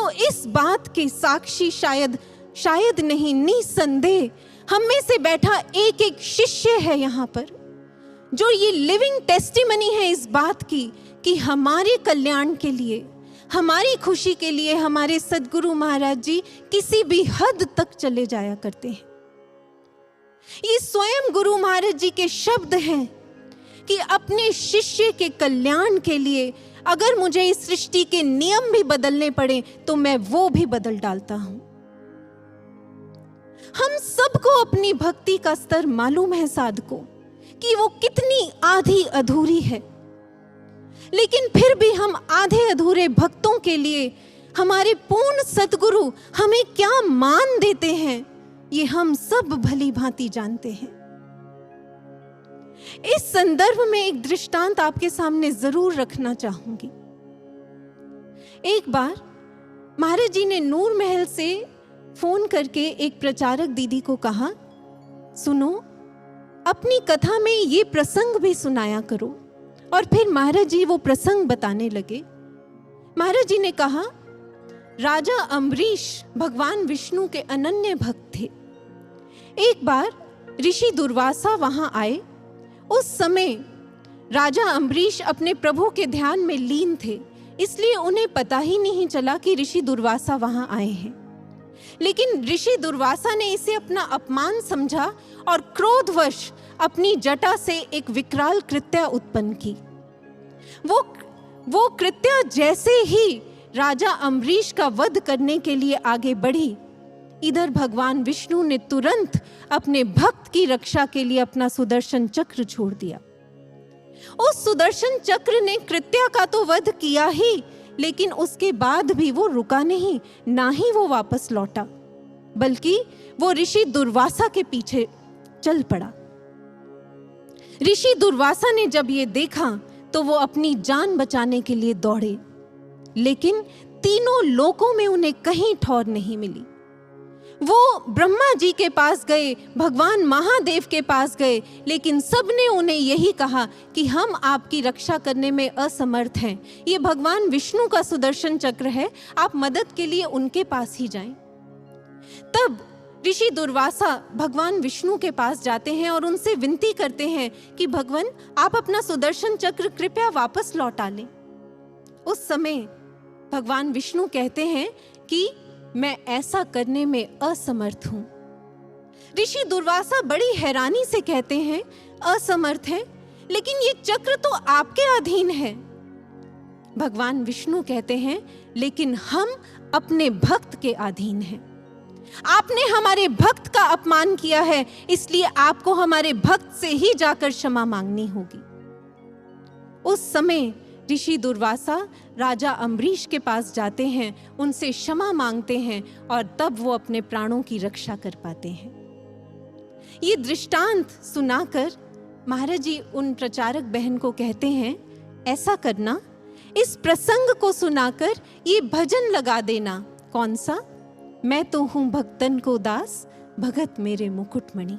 तो इस बात के साक्षी शायद नहीं, निसंदेह हम में से बैठा एक एक शिष्य है यहाँ पर, जो ये लिविंग टेस्टिमनी है इस बात की कि हमारे कल्याण के लिए, हमारी खुशी के लिए हमारे सद्गुरु महाराज जी किसी भी हद तक चले जाया करते हैं। ये स्वयं गुरु महाराज जी के शब्द हैं कि अपने शिष्य के कल्याण के लिए अगर मुझे इस सृष्टि के नियम भी बदलने पड़े तो मैं वो भी बदल डालता हूं। हम सबको अपनी भक्ति का स्तर मालूम है साधकों कि वो कितनी आधी अधूरी है, लेकिन फिर भी हम आधे अधूरे भक्तों के लिए हमारे पूर्ण सद्गुरु हमें क्या मान देते हैं, ये हम सब भली भांति जानते हैं। इस संदर्भ में एक दृष्टांत आपके सामने जरूर रखना चाहूंगी। एक बार महाराज जी ने नूर महल से फोन करके एक प्रचारक दीदी को कहा, सुनो, अपनी कथा में ये प्रसंग भी सुनाया करो। और फिर महाराज जी वो प्रसंग बताने लगे। महाराज जी ने कहा, राजा अम्बरीश भगवान विष्णु के अनन्य भक्त थे। एक बार ऋषि दुर्वासा वहां आए। उस समय राजा अम्बरीश अपने प्रभु के ध्यान में लीन थे, इसलिए उन्हें पता ही नहीं चला कि ऋषि दुर्वासा वहां आए हैं। लेकिन ऋषि दुर्वासा ने इसे अपना अपमान समझा और क्रोधवश अपनी जटा से एक विकराल कृत्या उत्पन्न की। वो कृत्या जैसे ही राजा अम्बरीश का वध करने के लिए आगे बढ़ी, इधर भगवान विष्णु ने तुरंत अपने भक्त की रक्षा के लिए अपना सुदर्शन चक्र छोड़ दिया। उस सुदर्शन चक्र ने कृत्या का तो वध किया ही, लेकिन उसके बाद भी वो रुका नहीं, ना ही वो वापस लौटा, बल्कि वो ऋषि दुर्वासा के पीछे चल पड़ा। ऋषि दुर्वासा ने जब ये देखा तो वो अपनी जान बचाने के लिए दौड़े, लेकिन तीनों लोकों में उन्हें कहीं ठौर नहीं मिली। वो ब्रह्मा जी के पास गए, भगवान महादेव के पास गए, लेकिन सबने उन्हें यही कहा कि हम आपकी रक्षा करने में असमर्थ हैं। ये भगवान विष्णु का सुदर्शन चक्र है, आप मदद के लिए उनके पास ही जाएं। तब ऋषि दुर्वासा भगवान विष्णु के पास जाते हैं और उनसे विनती करते हैं कि भगवान, आप अपना सुदर्शन चक्र कृपया वापस लौटा लें। उस समय भगवान विष्णु कहते हैं कि मैं ऐसा करने में असमर्थ हूं। ऋषि दुर्वासा बड़ी हैरानी से कहते हैं, असमर्थ है, लेकिन ये चक्र तो आपके अधीन है। भगवान विष्णु कहते हैं, लेकिन हम अपने भक्त के अधीन हैं। आपने हमारे भक्त का अपमान किया है, इसलिए आपको हमारे भक्त से ही जाकर क्षमा मांगनी होगी। उस समय ऋषि दुर्वासा राजा अम्बरीश के पास जाते हैं, उनसे क्षमा मांगते हैं और तब वो अपने प्राणों की रक्षा कर पाते हैं। ये दृष्टांत सुनाकर महाराज जी उन प्रचारक बहन को कहते हैं, ऐसा करना, इस प्रसंग को सुनाकर ये भजन लगा देना। कौन सा? मैं तो हूं भक्तन को दास, भगत मेरे मुकुटमणि।